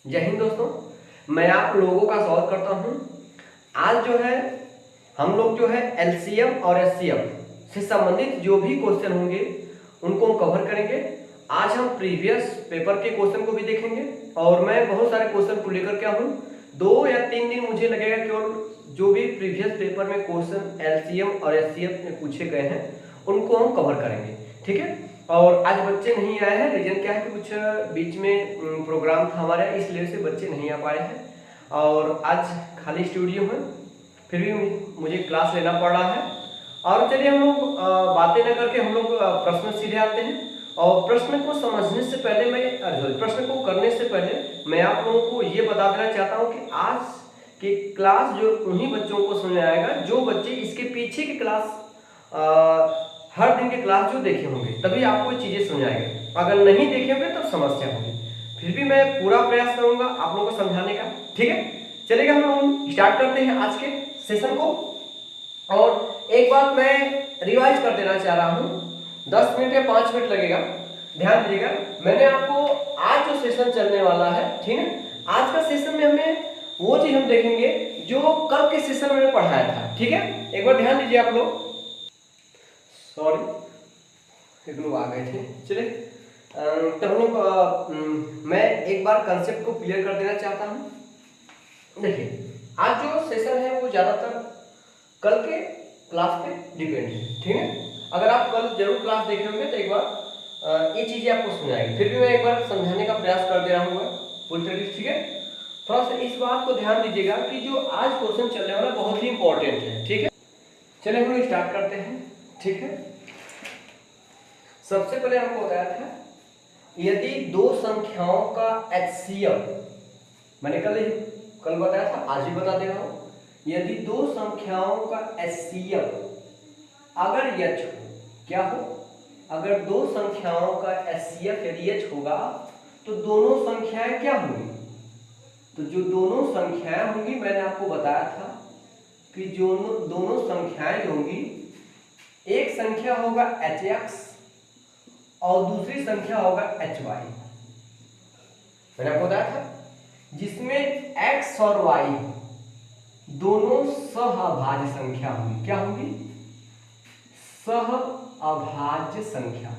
जय हिंद दोस्तों, मैं आप लोगों का स्वागत करता हूं। आज जो है हम लोग जो है एलसीएम और एचसीएफ से संबंधित जो भी क्वेश्चन होंगे उनको हम कवर करेंगे। आज हम प्रीवियस पेपर के क्वेश्चन को भी देखेंगे और मैं बहुत सारे क्वेश्चन को लेकर के हूँ। 2 या 3 दिन मुझे लगेगा केवल जो भी प्रीवियस पेपर में क्वेश्चन एलसीएम और एचसीएफ में पूछे गए हैं उनको हम कवर करेंगे, ठीक है। और आज बच्चे नहीं आए हैं, रीजन क्या है कि कुछ बीच में प्रोग्राम था हमारे, इसलिए से बच्चे नहीं आ पाए हैं और आज खाली स्टूडियो है, फिर भी मुझे क्लास लेना पड़ रहा है। और चलिए हम लोग बातें न करके हम लोग प्रश्न सीधे आते हैं। और प्रश्न को समझने से पहले प्रश्न को करने से पहले मैं आप लोगों को ये बता देना चाहता हूँ कि आज की क्लास जो उन्हीं बच्चों को सुनने आएगा जो बच्चे इसके पीछे की क्लास हर दिन के क्लास जो देखे होंगे, तभी आपको चीजें समझ आएंगे। अगर नहीं देखे होंगे तो समस्या होगी। फिर भी मैं पूरा प्रयास करूंगा आप लोगों को समझाने का, ठीक है। चलिए हम स्टार्ट करते हैं आज के सेशन को। और एक बात मैं रिवाइज कर देना चाह रहा हूँ, 10 मिनट या 5 मिनट लगेगा, ध्यान दीजिएगा। मैंने आपको आज जो सेशन चलने वाला है, ठीक है, आज का सेशन में हमें वो चीज हम देखेंगे जो कल के सेशन में पढ़ाया था, ठीक है। एक बार ध्यान दीजिए आप लोग। सॉरी, एक लोग आ गए थे। चलिए तो हम लोग मैं एक बार कंसेप्ट को क्लियर कर देना चाहता हूँ। देखिए आज जो सेशन है वो ज़्यादातर कल के क्लास पे डिपेंड है, ठीक है। अगर आप कल जरूर क्लास देखे होंगे तो एक बार ये चीज़ें आपको समझाएगी। फिर भी मैं एक बार समझाने का प्रयास कर दे रहा हूँ पूरी तरीके से, ठीक है। थोड़ा सा इस बात को ध्यान दीजिएगा कि जो आज क्वेश्चन चलने वाला बहुत ही इंपॉर्टेंट है, ठीक है। चलिए हम लोग स्टार्ट करते हैं, ठीक है। सबसे पहले हमको बताया था यदि दो संख्याओं का एचसीएफ, मैंने कल बताया था, आज भी बता दे रहा हूं। यदि दो संख्याओं का एचसीएफ अगर एच हो, क्या हो, अगर दो संख्याओं का एचसीएफ यदि एच होगा तो दोनों संख्याएं क्या होंगी। तो जो दोनों संख्याएं होंगी मैंने आपको बताया था कि जो दोनों संख्याएं जो होंगी, एक संख्या होगा एच एक्स और दूसरी संख्या होगा एच वाई। मैंने आपको बताया था जिसमें x और y दोनों सहअभाज्य संख्या होंगी। क्या होंगी? सहअभाज्य संख्या,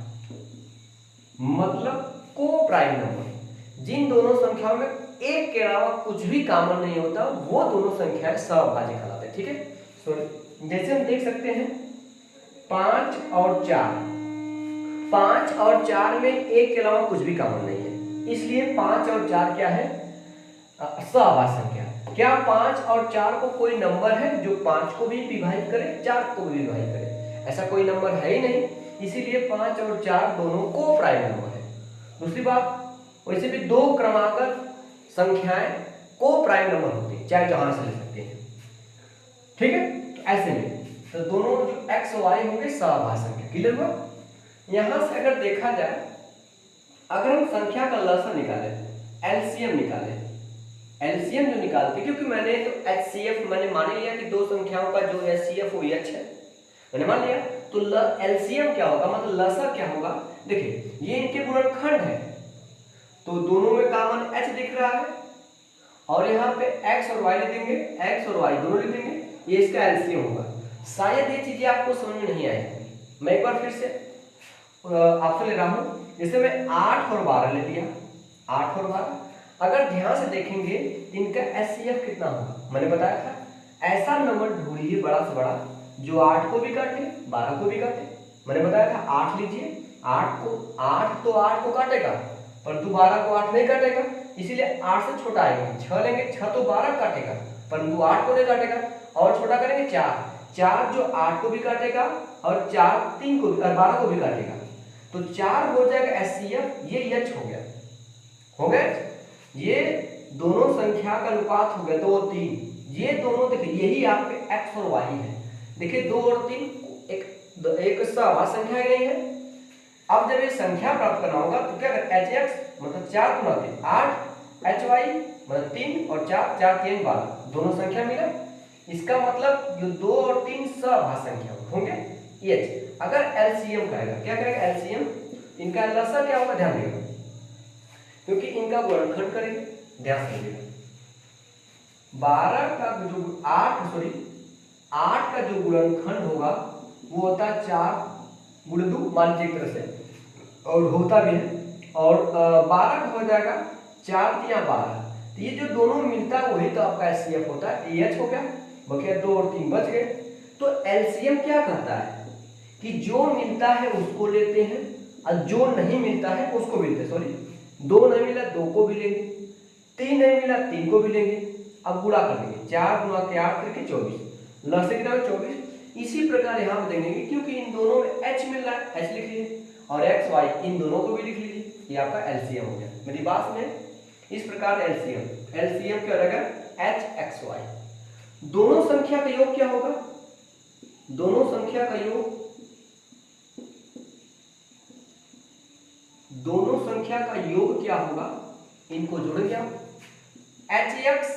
मतलब को प्राइम नंबर। जिन दोनों संख्याओं में एक के अलावा कुछ भी कॉमन नहीं होता वो दोनों संख्याएं सहअभाज्य कहलाते हैं, ठीक है। सो जैसे हम देख सकते हैं 5 और 4, 5 और 4 में एक के अलावा कुछ भी कॉमन नहीं है, इसलिए 5 और 4 क्या है, सहअभाज्य संख्या। क्या 5 और 4 को कोई नंबर है जो 5 को भी विभाजित करे, 4 को भी विभाजित करे? ऐसा कोई नंबर है ही नहीं, इसीलिए 5 और 4 दोनों को प्राइम नंबर है। दूसरी बात, वैसे भी दो क्रमांक संख्याएं को प्राइम नंबर होती है, चाहे जहां से ले सकते हैं, ठीक है। तो ऐसे में तो दोनों जो एक्स और वाई होंगे सहअभाज्य संख्या। क्लियर हुआ? यहां से अगर देखा जाए, अगर हम संख्या का लसाअ निकालें, एलसीएम निकालें, एलसीएम जो निकालते, क्योंकि मैंने तो एचसीएफ मैंने मान लिया कि दो संख्याओं का जो एचसीएफ वो एच है, मैंने मान लिया। तो एलसीएम क्या होगा, मतलब लसाअ क्या होगा। देखिए ये इनके गुणनखंड है तो दोनों में कॉमन एच दिख रहा है और यहाँ पे एक्स और वाई लिख देंगे, एक्स और वाई दोनों लिख देंगे, ये इसका एलसीएम होगा। शायद ये चीजें आपको समझ में नहीं आएगी। मैं एक बार फिर से आपसे ले रहा हूं, जैसे मैं 8 और 12 ले लिया, 8 और 12, अगर ध्यान से देखेंगे इनका एचसीएफ कितना होगा। मैंने बताया था ऐसा नंबर ढूंढिए बड़ा से बड़ा जो 8 को भी काटे 12 को भी काटे। मैंने बताया था 8 लीजिए, 8 तो 8 को काटेगा परंतु 12 को 8 नहीं काटेगा, इसीलिए 8 से छोटा आएगा। 6 लेंगे, 6 तो 12 काटेगा परंतु 8 को नहीं काटेगा। और छोटा करेंगे 4, 4 जो 8 को भी काटेगा और 4 3 को भी और 12 को भी काटेगा, तो 4 हो जाएगा एचसीएफ। ये एच हो गया, हो गया। ये दोनों संख्या का अनुपात हो गया 2 और 3। ये दोनों देखिए यही आपके एक्स और वाई है। देखिए 2 और 3 एक सहअभाज्य संख्या नहीं है। अब जब ये संख्या प्राप्त करना होगा तो क्या करें, एच एक्स मतलब 4 गुना 3 8, एच वाई मतलब 3 और 4 4 3 12, दोनों संख्या मिला। इसका मतलब जो 2 और 3 सहअभाज्य संख्या होंगे एच। अगर एलसीएम कहेगा, क्या कहेगा एलसीएम, इनका लसाअ क्या होगा, ध्यान देगा, क्योंकि इनका गुणनखंड करेंगे ध्यान से देखिएगा, 12 का जो 8 का जो गुणनखंड होगा वो होता है 4 गुणे 2, मान लीजिए एक तरह से, और होता भी है, और 12 का हो जाएगा 4 तिया 12, तो ये जो दोनों मिलता है वही तो आपका एचसीएफ होता है। एच हो गया, बकिया 2 और 3 बच गए। तो एलसीएम क्या कहता है कि जो मिलता है उसको लेते हैं और जो नहीं मिलता है उसको भी लेते हैं। सॉरी, 2 नहीं मिला 2 को भी लेंगे, 3 नहीं मिला 3 को भी लेंगे। अब गुणा कर देंगे, 4 गुणा के 8 करके 24, लस से कितना 24। इसी प्रकार यहाँ पे देंगे क्योंकि इन दोनों में एच मिल रहा है, एच लिख लीजिए, और एक्स वाई इन दोनों को भी लिख लीजिए, ये आपका एलसीएम हो गया। मेरी बात में इस प्रकार एलसीएम क्या रहेगा, एच एक्स वाई। दोनों संख्या का योग क्या होगा, दोनों संख्या का योग, दोनों संख्या का योग क्या होगा, इनको जोड़ेंगे आप, H x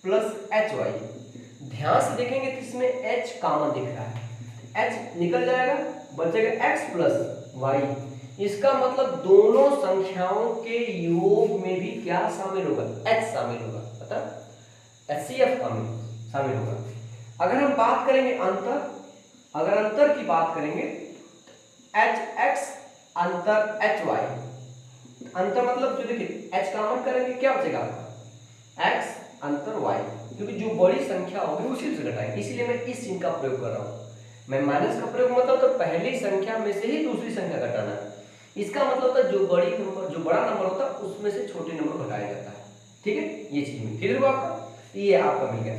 plus H y. ध्यान से देखेंगे तो इसमें एच कॉमन दिख रहा है, एच निकल जाएगा, बचेगा एक्स प्लस वाई। इसका मतलब दोनों संख्याओं के योग में भी क्या शामिल होगा, एच शामिल होगा, पता एचसीएफ शामिल होगा। अगर हम बात करेंगे अंतर, अगर अंतर की बात करेंगे, एच एक्स अंतर एच वाई, अंतर मतलब जो देखिए एच कॉमन करेंगे क्या बचेगा आपका, एक्स अंतर वाई, क्योंकि जो बड़ी संख्या होगी उसी से घटाएंगे, इसलिए मैं इस चिन्ह का प्रयोग कर रहा हूं। मैं माइनस का प्रयोग मतलब तो पहली संख्या में से ही दूसरी संख्या घटाना है, इसका मतलब होता है जो बड़ी नंबर, जो बड़ा नंबर होता है उसमें से छोटे नंबर घटाया जाता है। ठीक है, ये चीज में क्लियर हुआ आपका, ये आपका मिल गया।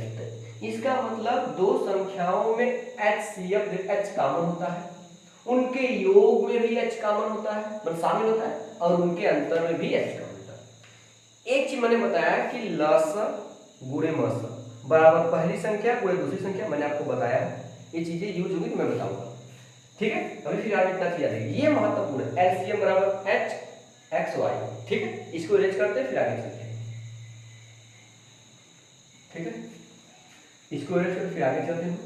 इसका मतलब दो संख्याओं में एचसीएफ एच कॉमन होता है, उनके योग में भी एच कॉमन होता है, मतलब शामिल होता है, और उनके अंतर में भी एच कॉमन होता है। एक चीज मैंने बताया कि लस गुणे मस बराबर पहली संख्या गुणे दूसरी संख्या, मैंने आपको बताया ये चीजें यूज होगी तो मैं बताऊंगा। ठीक है, अभी फिर आगे इतना चीज आ जाएगी, ये महत्वपूर्ण है। एलसीएम बराबर एच एक्स वाई। ठीक है, इसको इरेज करते हैं फिर आगे चलते हैं। ठीक है, इसको इरेज करते फिर आगे चलते हैं।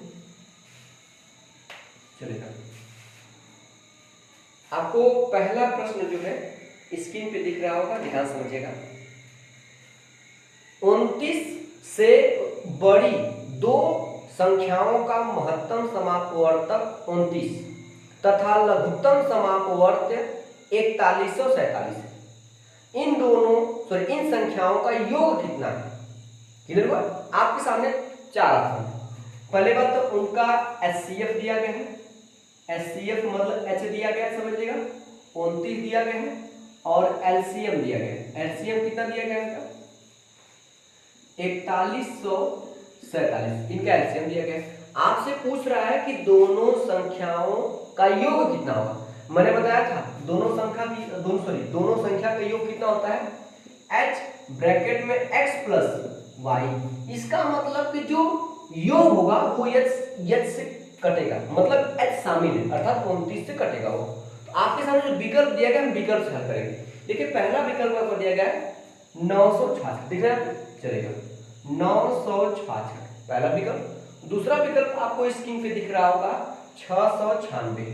चलेगा, आपको पहला प्रश्न जो है स्क्रीन पे दिख रहा होगा, ध्यान समझिएगा। 29 से बड़ी दो संख्याओं का महत्तम समापवर्तक 29 तथा लघुत्तम समापवर्त्य 41 और 47, इन दोनों इन संख्याओं का योग कितना है। क्लियर हुआ, आपके सामने चार ऑप्शन है। पहले बात तो उनका एचसीएफ दिया गया है, एचसीएफ मतलब एच दिया गया है, समझिएगा 29 दिया गया है, और एलसीएम दिया गया है। एलसीएम कितना दिया गया है, 4147, इनका एलसीएम दिया गया है। आपसे पूछ रहा है कि दोनों संख्याओं का योग कितना होगा। मैंने बताया था दोनों संख्या का योग कितना होता है, h ब्रैकेट में x प्लस वाई। इसका मतलब कि जो योग होगा वो h से कटेगा, मतलब h शामिल है, अर्थात 29 से कटेगा वो। तो आपके सामने जो विकल्प दिया गया हम विकल्प से हल करेंगे। देखिए पहला विकल्प आपको दिया गया है 966, दिख रहा है, चलेगा 966 पहला विकल्प। दूसरा विकल्प आपको स्क्रीन पे दिख रहा होगा 696,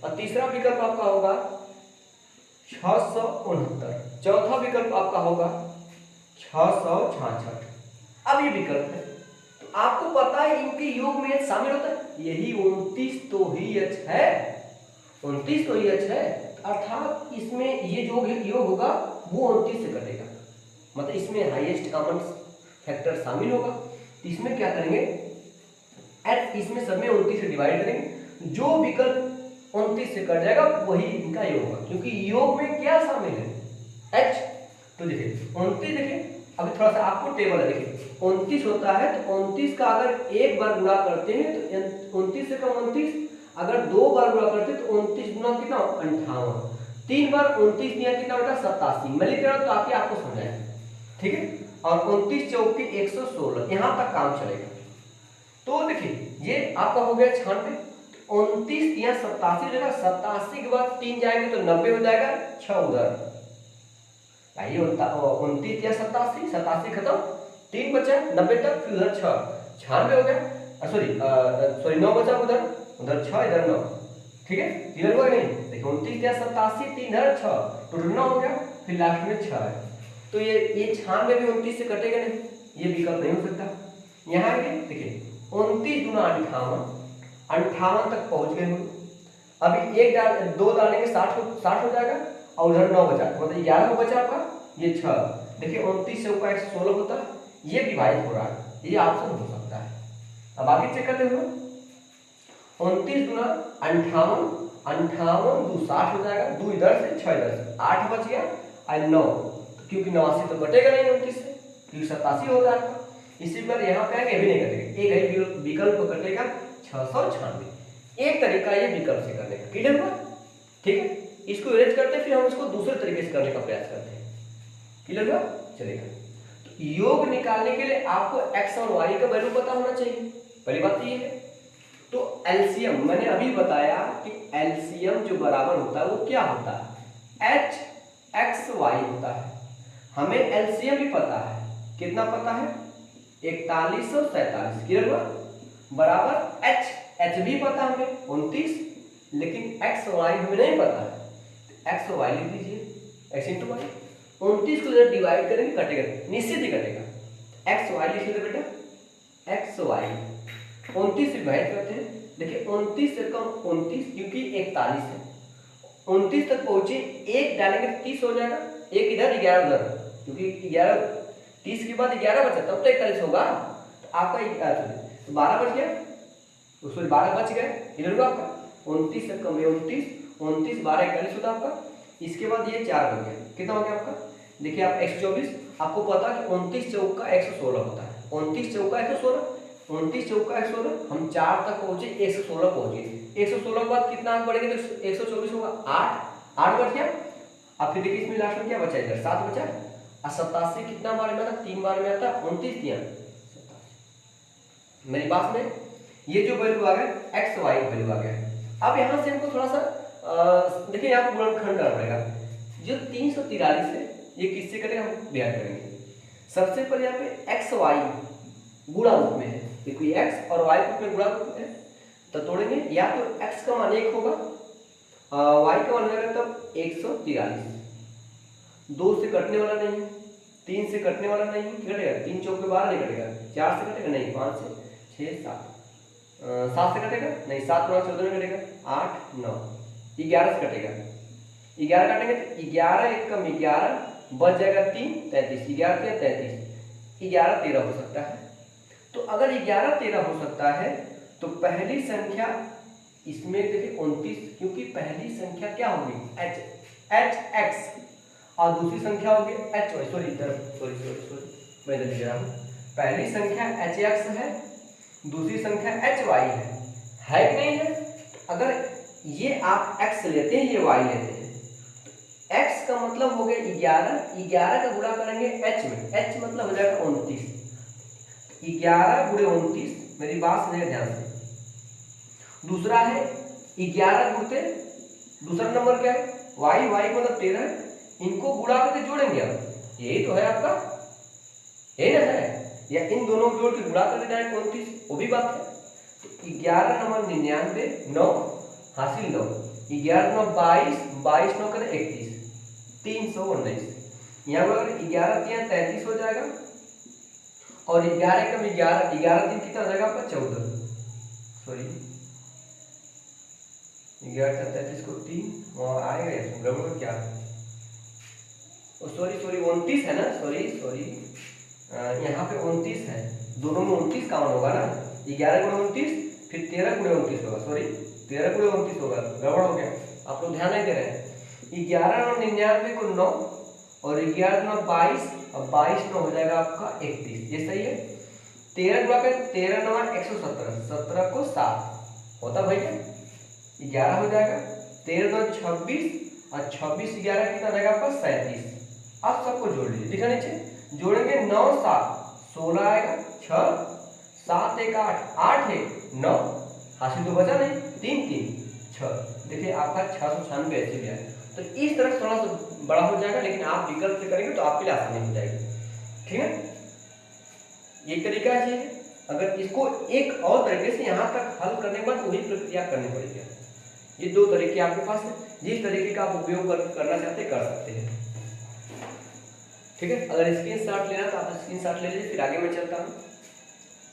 और तीसरा विकल्प आपका होगा 669, चौथा विकल्प आपका होगा 666। अब ये विकल्प है तो आपको पता है इनके योग में h शामिल होता है, यही 29 तो ही h है, 29 तो ही h है, अर्थात इसमें ये जो योग होगा वो 29 से कटेगा, मतलब इसमें हाईएस्ट कॉमन फैक्टर शामिल होगा। तो इसमें क्या करेंगे, h इसमें सब में 29 से डिवाइड करेंगे, जो विकल्प 29 से कट जाएगा वही इनका योग होगा, क्योंकि योग में क्या शामिल है, h। तो देखिए 29, देखिए अभी थोड़ा सा आपको टेबल है, देखिए 29 होता है तो 29 का अगर एक बार गुणा करते हैं तो 29 से कम 29, अगर दो बार गुणा करते हैं तो 29 गुना कितना 58, तीन बार 29 दिया कितना बेटा 87। मैं लिख रहा हूं ताकि आपको समझाए, ठीक है। और 29 चौके 116, यहां तक काम चलेगा। तो देखिए ये आपका हो गया 96, 29 या 87 जगह 87 के बाद 3 जाएंगे तो 90 हो जाएगा, 6 उधर आइए 29 या 87, 87 खत्म, 3 बचा 90 तक, फिर उधर 6, 96 हो गया, सॉरी 9 बचा उधर 6 इधर 9, ठीक है। क्लियर हुआ नहीं, देखिए 29 या 87, 3 इधर 6, टोटल 9 हो गया। फिर लास्ट में 6 है, तो ये 96 भी 29 से कटेगा नहीं, ये विकल्प नहीं हो सकता। यहाँ देखिए 29 गुना 58 तक पहुंच गए हम। अभी एक डाल 2 डालेंगे 60 हो जाएगा, और उधर 9 बचा, मतलब 11 बचा आपका, ये 6। देखिए 29 से ऊपर 116 होता है, ये डिवाइड हो रहा है, ये ऑप्शन हो सकता है। अब आगे चेक करते हैं, 29 गुना 58 2 60 हो जाएगा, 2 इधर से 6 इधर से, 8 बच गया और 9, क्योंकि 89 तो कटेगा नहीं 29 से, क्योंकि 87 होता है। इसी पर यहाँ पे आगे भी नहीं कटेगा, एक ही विकल्प कटेगा 696। एक तरीका ये विकल्प से करने का, क्लियर हुआ? ठीक है, इसको इरेज करते हैं, फिर हम इसको दूसरे तरीके से करने का प्रयास करते हैं, क्लियर हुआ? चलेगा। तो योग निकालने के लिए आपको x और y का वैल्यू पता होना चाहिए, पहली बात ये है। तो एलसीएम मैंने अभी बताया कि एलसीएम जो बराबर होता है वो क्या होता है, h x y होता है। हमें एलसीएम भी पता है, कितना पता है, 41 और 47, क्लियर हुआ? बराबर h भी पता हमें 29, लेकिन x और y हमें नहीं पता है, x और y लिख दीजिए, x इंटू वाई। 29 को जब डिवाइड करेंगे कटेगा, निश्चित ही कटेगा, x y लिख लीजिए बेटा, x y 29 से डिवाइड करते हैं। देखिए 29 से कम 29, क्योंकि 41 है, 29 तक पहुंचे, एक डालेंगे 30 हो जाएगा, एक इधर 11 उधर, क्योंकि 11 30 के बाद 11 बचा तब तो 41 होगा, तो आपका 12 बच गया, उसमें 12 बच गए, इधर को आपका 29 से कम 29, 29 12 41 होता आपका। इसके बाद ये 4 बन गया, कितना हो गया आपका, देखिए आप 124, आपको पता कि 29 चौका 116 होता है, 29 चौका 116, 29 चौका 116, हम 4 तक पहुंचे, 116 पहुंचे, 116 के बाद कितना अंक बढ़ेंगे तो 124 होगा, 8 बच गया। अब फिर देखिए इसमें लास्ट में क्या बचा, इधर 7 बचा, और 87 कितना बार में आता, 3 बार में आता, 29 दिया 87। मेरी बात में ये जो वैल्यू आ गया एक्स वाई वैल्यू आ गया। अब यहाँ से हमको थोड़ा सा देखिए यहाँ पर गुणनखंड करना पड़ेगा, जो 343 है ये किससे करेंगे, हम ध्यान करेंगे। सबसे पहले यहाँ पे एक्स वाई गुणा रूप में है, देखिए एक्स और वाई रूप में गुणा रूप में है, तो तोड़ेंगे, या तो एक्स का मान 1 होगा, वाई का मान होगा तब 143, 2 से कटने वाला नहीं है, 3 से कटने वाला नहीं है, कटेगा 3 चौके 12 नहीं कटेगा, 4 से कटेगा नहीं, 5 से 6 7, 7 से कटेगा नहीं, 7 9 14 में कटेगा, 8 9 11 से कटेगा, 11 काटेंगे तो 11 1 कम 11 बच जाएगा 3 33, 11 3 33, 11 13 हो सकता है। तो अगर 11 13 हो सकता है तो पहली संख्या इसमें देखिए 29, क्योंकि पहली संख्या क्या होगी एच एक्स और दूसरी संख्या होगी एच वाई, सॉरी मैं इधर लिख रहा हूँ, पहली संख्या एच एक्स है, दूसरी संख्या एच वाई है कि नहीं है। अगर ये आप x लेते हैं, ये y लेते हैं, तो x का मतलब हो गया 11 का गुणा करेंगे h में, h मतलब हो जाएगा 29, 11 गुणे 29, मेरी बात सुनिए ध्यान से। दूसरा है 11 गुणते, दूसरा नंबर क्या है y मतलब 13, इनको गुणा करके जोड़ेंगे आप, यही तो है आपका, यही ना है, या इन दोनों को जोड़ के गुणा करके जाएंगे 29, वो भी बात है। तो 11 नंबर 99, 9 हासिल 9, 11 9 22, 22 9 करें 31, 319, यहाँ पर 11 3 33 हो जाएगा, और 11 कम 11, 11 3 कितना हो जाएगा आपका 14, सॉरी 11 33 को 3 वहाँ आएगा, गड़बड़ क्या है, सॉरी 29 है ना, सॉरी यहाँ पे 29 है, दोनों में 29 काउंट होगा ना, 11 गुणे 29 फिर 13 गुणे 29 होगा, सॉरी 13 गुणे 29 होगा, गड़बड़ हो गया, आप लोग ध्यान नहीं दे रहे हैं। 11 9 99 को 9 और 11 9 22 और 22 9 हो जाएगा आपका 31, ये सही है। 13 गुणा कर 13 9 117, 17 को 7 होता भैया 11 हो जाएगा, 13 9 26 और 26 11 कितना जाएगा आपका 37। अब सबको जोड़ लीजिए, लिखा नीचे, जोड़ेंगे 9 7 16 आएगा, 6 7 1 8 8 1 9, हासिल तो बचा नहीं, 3 3 6, देखिए आपका 696 ऐसे भी आया। तो इस तरह थोड़ा सा बड़ा हो जाएगा, लेकिन आप विकल्प से करेंगे तो आपके लिए आसानी हो जाएगी, ठीक है। ये तरीका है। अगर इसको एक और तरीके से यहाँ तक हल करने के बाद वही प्रक्रिया करनी पड़ेगी। ये दो तरीके आपके पास है, जिस तरीके का आप उपयोग करना चाहते कर सकते हैं। ठीक है, अगर स्क्रीनशॉट लेना तो आप स्क्रीनशॉट ले लीजिए, फिर आगे मैं चलता हूँ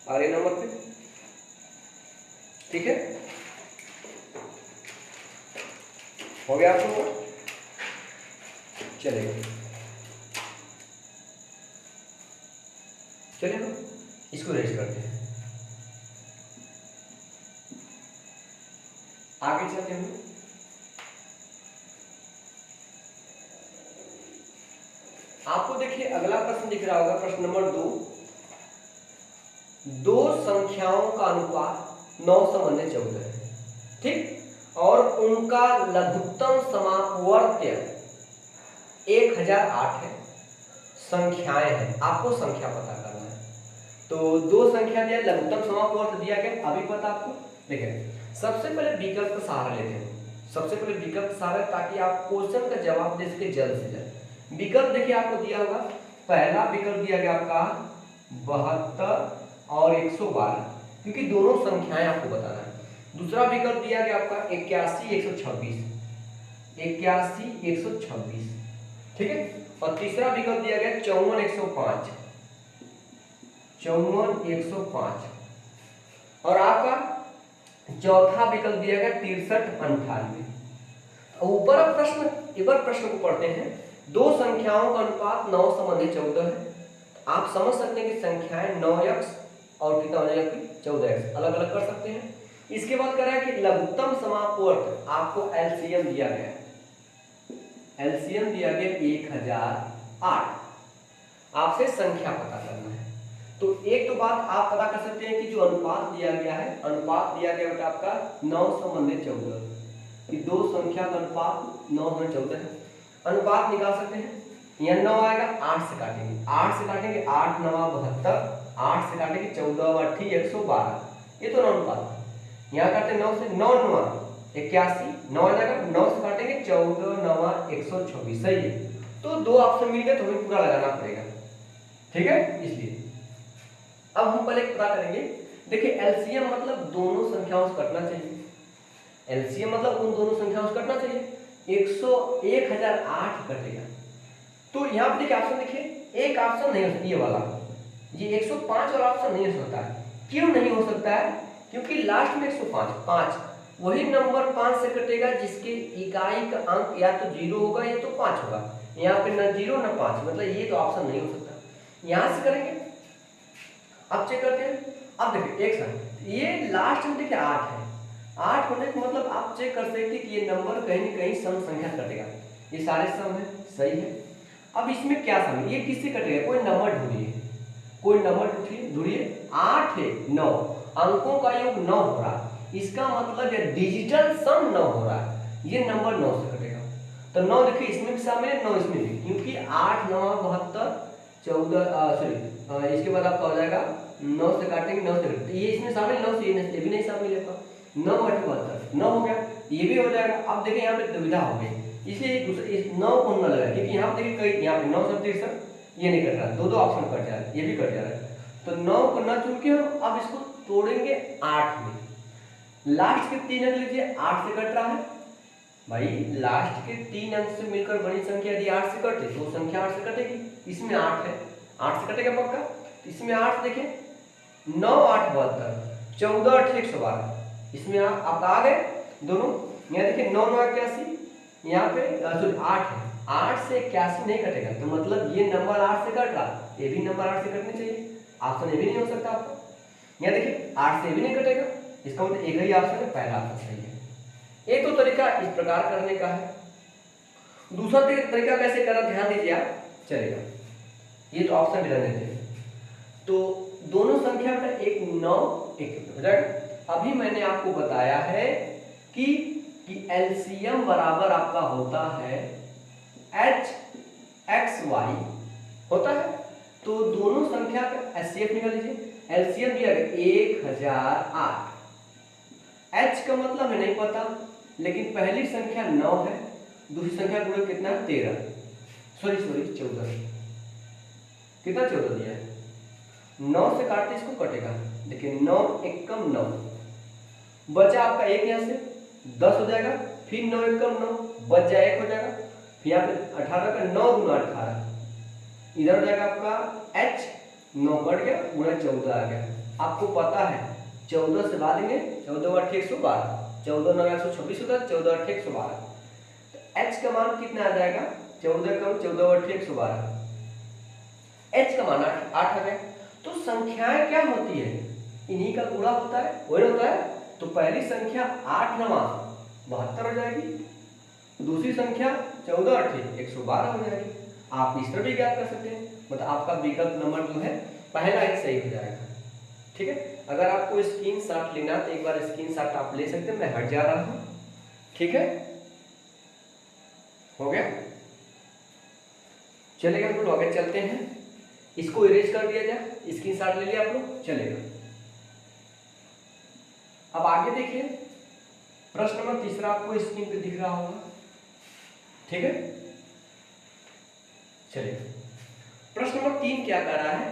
अगले नंबर पे। ठीक है, हो गया आप लोगों को? चलेगा, चलिए हम इसको रेस्ट करते हैं, आगे चलते हैं। आपको देखिए अगला प्रश्न दिख रहा होगा, प्रश्न नंबर 2, दो संख्याओं का अनुपात 9/14 है, ठीक, और उनका लघुत्तम समापवर्त्य 1008 है, संख्याएं हैं, आपको संख्या पता करना है। तो दो संख्या दिया, लघुत्तम समापवर्त्य दिया गया, अभी पता आपको। देखिए सबसे पहले विकल्प का सहारा लेते हैं, सबसे पहले विकल्प का सहारा, ताकि आप क्वेश्चन का जवाब दे सके जल्द से जल्द। विकल्प देखिए आपको दिया होगा, पहला विकल्प दिया गया आपका 72 और 112, क्योंकि दोनों संख्याएं आपको बताना है। दूसरा विकल्प दिया गया आपका 81 126, 81 126, ठीक है, और तीसरा विकल्प दिया गया 54 105, 54 105, और आपका चौथा विकल्प दिया गया 63 98। ऊपर प्रश्न, एक बार प्रश्न को पढ़ते हैं। दो संख्याओं का अनुपात 9/14 है, आप समझ सकते हैं कि संख्याएं 9x और कितना हो जाएगा 14x, अलग अलग कर सकते हैं। इसके बाद कह रहा है कि लघुत्तम समापवर्त्य, आपको एलसीएम दिया गया, एलसीएम दिया गया 1008, आपसे संख्या पता करना है। तो एक तो बात आप पता कर सकते हैं कि जो अनुपात दिया गया है, अनुपात दिया गया बेटा आपका 9/14, कि दो संख्या का अनुपात 9/14 है। अनुपात निकाल सकते हैं, यहाँ 9 आएगा, 8 से काटेंगे, 8 से काटेंगे, 8 9 72, 8 से काटेंगे 14 8 112, ये तो अनुपात है। यहाँ काटते 9 से, 9 9 81, 9 आ जाएगा, 9 से काटेंगे 14 9 126, सही है। तो दो ऑप्शन मिल गए, तो हमें पूरा लगाना पड़ेगा, ठीक है, इसलिए अब हम पहले पता करेंगे। देखिए एलसीएम मतलब दोनों संख्याओं से कटना चाहिए, एलसीएम मतलब उन दोनों संख्याओं से कटना चाहिए, 1008 कटेगा। तो यहाँ पे देखिए ऑप्शन, देखिए एक ऑप्शन नहीं हो सकता, ये वाला, ये 105 वाला ऑप्शन नहीं हो सकता है। क्यों नहीं हो सकता है? क्योंकि लास्ट में 105 वही नंबर 5 से कटेगा जिसके इकाई का अंक या तो 0 होगा या तो 5 होगा। यहाँ पे ना 0 ना 5, मतलब ये तो ऑप्शन नहीं हो सकता। यहाँ से करेंगे, अब चेक करते हैं। अब देखिए एक साथ ये लास्ट में देखिए 8 है, 8 होने का मतलब आप चेक कर सकते हैं कि ये नंबर कहीं न कहीं सम संख्या कटेगा, ये सारे सम है, सही है। अब इसमें क्या सम, ये किससे कटेगा? कोई नंबर ढूंढिए, कोई नंबर ढूंढिए। 8 है 9, अंकों का योग 9 हो रहा है, इसका मतलब ये डिजिटल सम 9 हो रहा है, ये नंबर 9 से कटेगा। तो 9 देखिए इसमें भी शामिल है, 9 इसमें भी, क्योंकि 8 9 72 14 सॉरी इसके बाद आपका हो जाएगा 9 से काटेंगे 9 से काटेंगे, ये इसमें शामिल 9 से ये भी नहीं शामिल है, 9 8 72 9 हो गया, ये भी हो जाएगा। अब देखिए यहाँ पे दुविधा हो गई, इसलिए दूसरे इस 9 को न लगाए, क्योंकि यहाँ पे देखिए कई यहाँ पे 9 से 63 ये नहीं कट रहा, दो ऑप्शन कट जा रहा है, ये भी कट जा रहा है। तो 9 को न चुन के हम अब इसको तोड़ेंगे 8 में, लास्ट के 3 अंक लीजिए, 8 से कट रहा है भाई, लास्ट के 3 अंक से मिलकर बड़ी संख्या यदि 8 से कटे तो संख्या 8 से कटेगी, इसमें 8 है, 8 से कटेगा पक्का। इसमें 8 देखिए 9 8 72 14 8 112, इसमें आप आ गए दोनों। यहाँ देखिए 9 9 81, यहाँ पे सॉरी 8 है, 8 से 81 नहीं कटेगा, तो मतलब ये नंबर 8 से कट रहा, ये भी नंबर 8 से कटने चाहिए, ऑप्शन ये भी नहीं हो सकता आपका। यहाँ देखिए 8 से भी नहीं कटेगा, इसका मतलब एक ही ऑप्शन है, पहला ऑप्शन सही है। एक तो तरीका इस प्रकार करने का है, दूसरा तरीका कैसे करना ध्यान दीजिए आप, चलेगा ये तो ऑप्शन भी रहने देते, तो दोनों संख्या में एक 9 एक हो जाएगा। अभी मैंने आपको बताया है कि एलसीएम बराबर आपका होता है एच एक्स वाई होता है, तो दोनों संख्या का एचसीएफ निकाल लीजिए। एलसीएम दिया गया 1008, एच का मतलब है नहीं पता, लेकिन पहली संख्या 9 है, दूसरी संख्या गुणा कितना है 13, सॉरी 14, कितना 14 दिया है, 9 से काटते इसको कटेगा, देखिए 9 1 कम 9, बचा आपका 1 यहाँ से 10 हो जाएगा, फिर 9 1 कम 9 बच जाए 1 हो जाएगा, फिर यहाँ पे 18 का 9 गुना 18, इधर हो जाएगा आपका h, 9 कट गया, गुणा 14 आ गया। आपको पता है 14 से भागेंगे, 14 × 8 = 112, 14 × 9 = 126 होता है, 14 × 8 = 112। तो h का मान कितना आ जाएगा, 14 कम 14 × 8 = 112, h का मान 8 आ गया। तो संख्याएं क्या होती है, इन्हीं का गुणा होता है, वही होता है। तो पहली संख्या 8 × 9 = 72 हो जाएगी, दूसरी संख्या 14 × 8 = 112 हो जाएगी। आप इस तरह भी ज्ञात कर सकते हैं, मतलब आपका विकल्प नंबर जो है पहला ही सही हो जाएगा। ठीक है, अगर आपको स्क्रीनशॉट लेना तो एक बार स्क्रीनशॉट आप ले सकते हैं, मैं हट जा रहा हूं। ठीक है, हो गया। चलेगा, हम लोग आगे चलते हैं, इसको इरेज कर दिया जाए, स्क्रीनशॉट ले लिया आप लोग, चलेगा। अब आगे देखिए, प्रश्न नंबर 3 आपको स्क्रीन पे दिख रहा होगा। ठीक है, चलिए प्रश्न नंबर 3 क्या कह रहा है,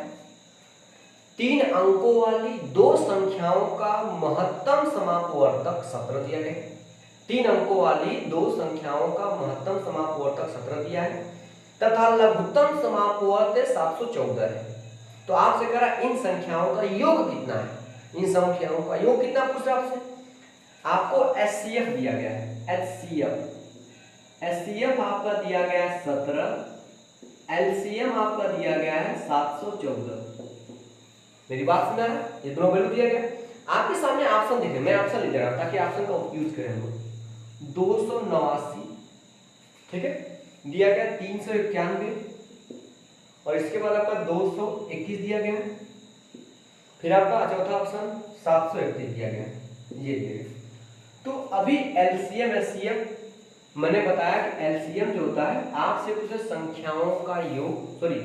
3 अंकों वाली दो संख्याओं का महत्तम समापवर्तक 17 दिया गया है। 3 अंकों वाली दो संख्याओं का महत्तम समापवर्तक 17 दिया है तथा लघुत्तम समापवर्तक 714 है। तो आपसे कह रहा है इन संख्याओं का योग कितना है, इन संख्याओं का योग कितना पूछ रहा है आपसे। आपको एचसीएफ दिया गया है, एचसीएफ आपका दिया गया है 17, एलसीएम आपका दिया गया है 714। मेरी बात सुना है, ये दोनों वैल्यू दिया गया। आपके सामने ऑप्शन दिखे, मैं ऑप्शन ले रहा हूं ताकि ऑप्शन का यूज करें हम लोग। 289, ठीक है, दिया गया 391 और इसके बाद आपका 221 दिया गया, फिर आपका चौथा ऑप्शन 731 दिया गया, ये दिया गया। तो अभी एलसीएम एचसीएफ मैंने बताया कि एलसीएम जो होता है आपसे कुछ संख्याओं का योग, सॉरी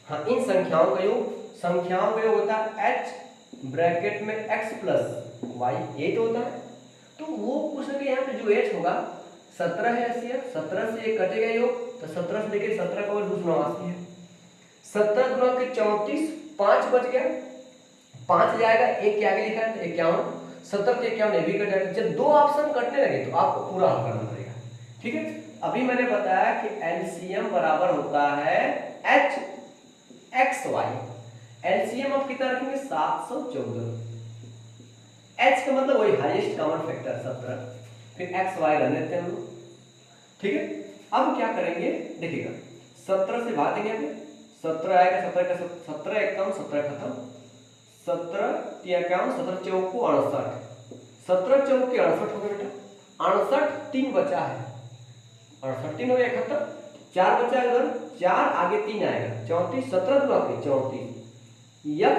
हाँ, इन संख्याओं का योग, संख्याओं का योग होता है h ब्रैकेट में x + y, 8 होता है। तो वो पूछ रहे यहाँ पे जो h होगा 17 है एचसीएफ, 17 से 1 कटेगा योग, तो 17 से लेके 17 का 289 है। 17 गुणा के 34, 5 बच गया, 5 जाएगा, 1 के आगे लिखा है तो 51, 70 से 51 भी कट जाएगा। जब दो ऑप्शन कटने लगे तो आपको पूरा हल करना पड़ेगा। ठीक है, अभी मैंने बताया कि एलसीएम बराबर होता है h x y, एलसीएम आप कितना रखेंगे 714, h का मतलब वही हाईएस्ट कॉमन फैक्टर 17, फिर x y रख देते हैं हम लोग। ठीक है, अब क्या करेंगे देखिएगा, 17 से भाग देंगे, 17 आएगा, 17 का 17 एकम 17 खत्म, 17 3 51, 17 चौको 68, 17 चौके 68 हो गया बेटा, 68 3 बचा है, 68 3 हो गया 71, 4 बचा है उधर, 4 आगे 3 आएगा, 34, 17 गुणा के 34, x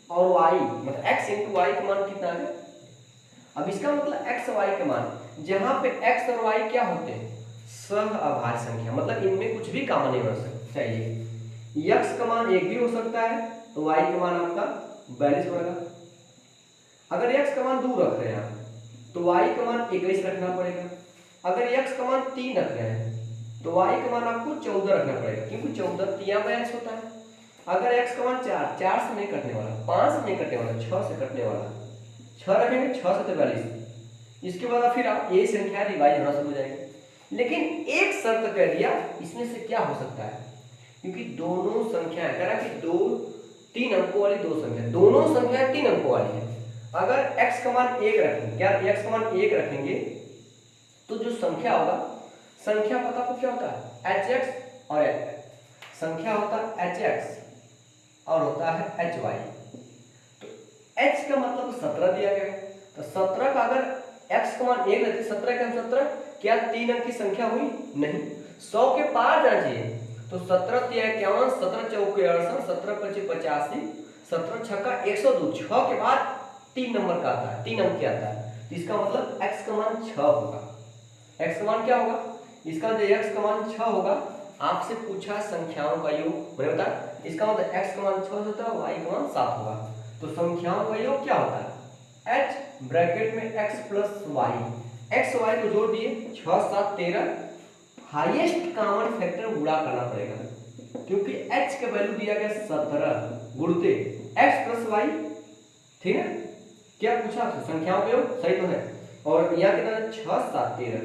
और y मतलब x × y का मान कितना है। अब इसका मतलब x y का मान, जहां पे x और y क्या होते हैं सहअभाज्य संख्या, मतलब इनमें कुछ भी कॉमन नहीं हो सकता चाहिए। x का मान 1 भी हो सकता है तो y का मान आपका 42 होगा। अगर x का मान 2 रख रहे हैं तो y का मान 21 रखना पड़ेगा। अगर x का मान 3 रख रहे हैं तो y का मान आपको 14 रखना पड़ेगा, क्योंकि 14 3 में x होता है। अगर x का मान 4 से नहीं कटने वाला, 5 से नहीं कटने वाला, 6 से कटने वाला, 6 रखेंगे, 6 से 43, इसके बाद फिर आप ये संख्या रिवाइज होना शुरू हो जाएगी। लेकिन एक शर्त कह दिया, इसमें से क्या हो सकता है, क्योंकि दोनों संख्याएं कह रहा कि 3 अंकों वाली दो संख्या, दोनों संख्याएं 3 अंकों वाली है। अगर x का मान 1 रखेंगे, क्या x का मान 1 रखेंगे तो जो संख्या होगा, संख्या पता आपको क्या होता है hx और संख्या होता है hx और होता है hy। तो h का मतलब 17 दिया गया है, तो 17 का अगर x का मान 1 रहते, 17 का 17, क्या 3 अंक की संख्या हुई नहीं, 100 के पार जाना चाहिए। तो 17 3 51, 17 चौके 68, 17 25 85, 17 छक्का 102, 6 के बाद 3 नंबर का आता है, 3 अंक क्या आता है, तो इसका मतलब x का मान 6 होगा। x का मान क्या होगा, इसका जो x का मान 6 होगा, आपसे पूछा संख्याओं का योग, मैंने बताया इसका मतलब x का मान 6 होता है, y का मान 7 होगा। तो संख्याओं का योग क्या होता है h ब्रैकेट में x + y, x y को जोड़ दिए 6 7 13, हाईएस्ट कॉमन फैक्टर गुणा करना पड़ेगा, क्योंकि h का वैल्यू दिया गया 17 गुणते x + y। ठीक है, क्या पूछा आपसे संख्याओं का योग, सही तो है। और यहाँ कितना 6 7 13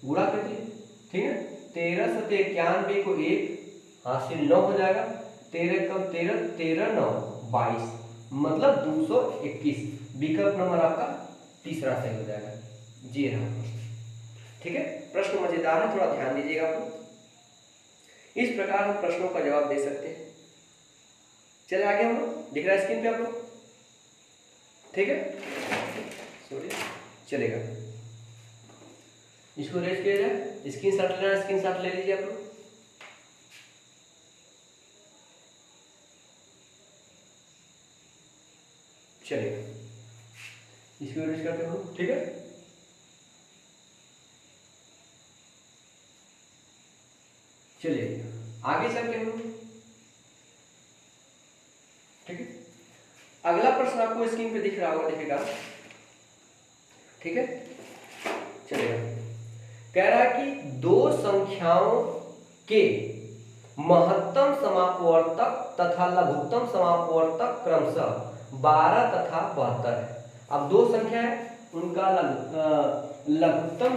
गुणा कर दिए, ठीक है, 13 से 91 को 1, हासिल 9 हो जाएगा, 13 कम 13, 13 9 22, मतलब 221। विकल्प नंबर आपका तीसरा सही हो जाएगा। जी रहा प्रश्न। ठीक है, प्रश्न मजेदार है, थोड़ा ध्यान दीजिएगा आप लोग। इस प्रकार हम प्रश्नों का जवाब दे सकते हैं। चले आगे हम लोग, दिख रहा है स्क्रीन पे आप लोग? ठीक है, सॉरी, चलेगा। इसको रेस किया जाए, स्क्रीन शॉट लेना है, स्क्रीन शॉट ले लीजिए आप लोग। चलेगा, इसको रेस करते हो, ठीक है। चलिए आगे चलते हैं, ठीक है। अगला प्रश्न आपको स्क्रीन पे दिख रहा होगा, दिखेगा, ठीक है। चलेगा, कह रहा है कि दो संख्याओं के महत्तम समापवर्तक तथा लघुत्तम समापवर्तक क्रमशः 12 तथा 72 है। अब दो संख्या है, उनका लघुत्तम